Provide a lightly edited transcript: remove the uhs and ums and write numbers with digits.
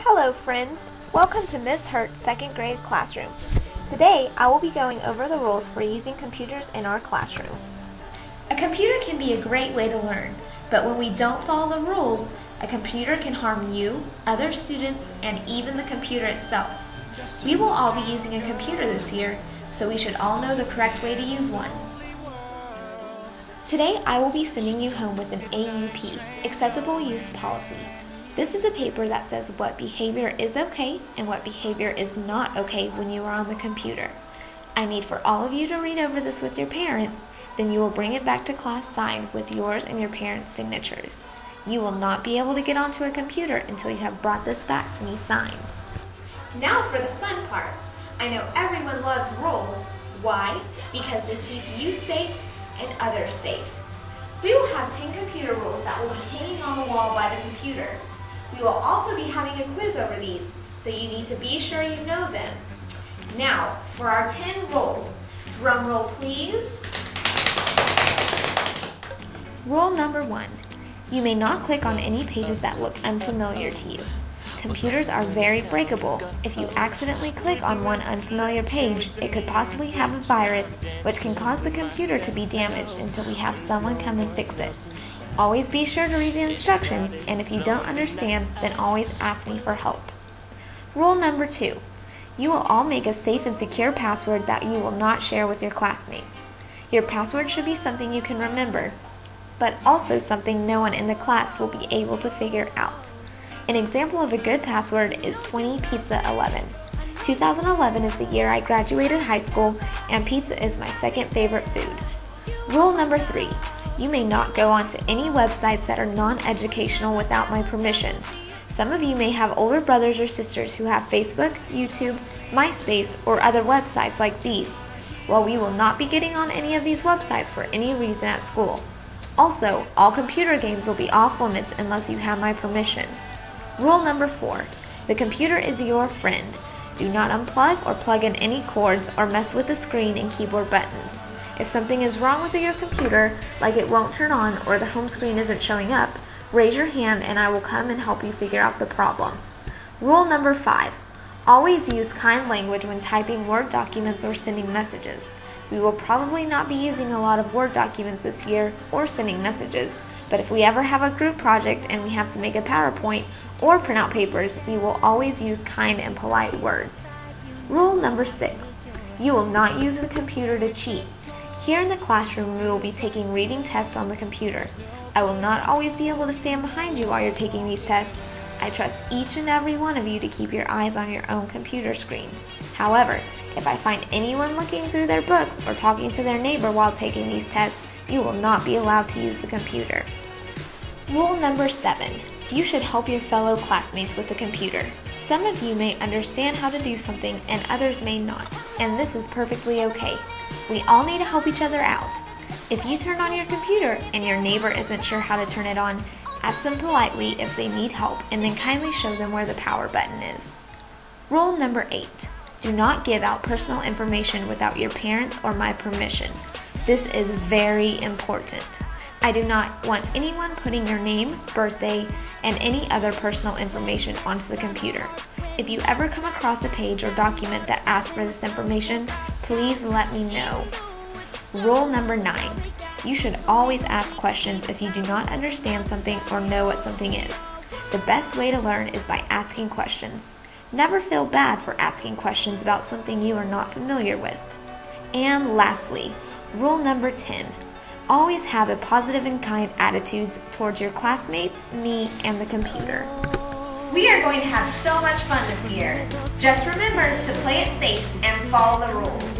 Hello friends, welcome to Miss Hurt's second grade classroom. Today I will be going over the rules for using computers in our classroom. A computer can be a great way to learn, but when we don't follow the rules, a computer can harm you, other students, and even the computer itself. We will all be using a computer this year, so we should all know the correct way to use one. Today I will be sending you home with an AUP, Acceptable Use Policy. This is a paper that says what behavior is okay and what behavior is not okay when you are on the computer. I need for all of you to read over this with your parents, then you will bring it back to class signed with yours and your parents' signatures. You will not be able to get onto a computer until you have brought this back to me signed. Now for the fun part. I know everyone loves rules. Why? Because they keep you safe and others safe. We will have 10 computer rules that will be hanging on the wall by the computer. We will also be having a quiz over these, so you need to be sure you know them. Now, for our 10 rules. Drum roll please. Rule number 1. You may not click on any pages that look unfamiliar to you. Computers are very breakable. If you accidentally click on one unfamiliar page, it could possibly have a virus, which can cause the computer to be damaged until we have someone come and fix it. Always be sure to read the instructions, and if you don't understand, then always ask me for help. Rule number 2. You will all make a safe and secure password that you will not share with your classmates. Your password should be something you can remember, but also something no one in the class will be able to figure out. An example of a good password is 20pizza11. 2011 is the year I graduated high school, and pizza is my second favorite food. Rule number 3. You may not go onto any websites that are non-educational without my permission. Some of you may have older brothers or sisters who have Facebook, YouTube, MySpace, or other websites like these. Well, we will not be getting on any of these websites for any reason at school. Also, all computer games will be off limits unless you have my permission. Rule number 4. The computer is your friend. Do not unplug or plug in any cords or mess with the screen and keyboard buttons. If something is wrong with your computer, like it won't turn on or the home screen isn't showing up, raise your hand and I will come and help you figure out the problem. Rule number 5. Always use kind language when typing Word documents or sending messages. We will probably not be using a lot of Word documents this year or sending messages, but if we ever have a group project and we have to make a PowerPoint or print out papers, we will always use kind and polite words. Rule number 6. You will not use the computer to cheat. Here in the classroom, we will be taking reading tests on the computer. I will not always be able to stand behind you while you're taking these tests. I trust each and every one of you to keep your eyes on your own computer screen. However, if I find anyone looking through their books or talking to their neighbor while taking these tests, you will not be allowed to use the computer. Rule number 7. You should help your fellow classmates with the computer. Some of you may understand how to do something and others may not, and this is perfectly okay. We all need to help each other out. If you turn on your computer and your neighbor isn't sure how to turn it on, ask them politely if they need help and then kindly show them where the power button is. Rule number 8. Do not give out personal information without your parents or my permission. This is very important. I do not want anyone putting your name, birthday, and any other personal information onto the computer. If you ever come across a page or document that asks for this information, please let me know. Rule number 9. You should always ask questions if you do not understand something or know what something is. The best way to learn is by asking questions. Never feel bad for asking questions about something you are not familiar with. And lastly, rule number 10. Always have a positive and kind attitude towards your classmates, me, and the computer. We are going to have so much fun this year. Just remember to play it safe and follow the rules.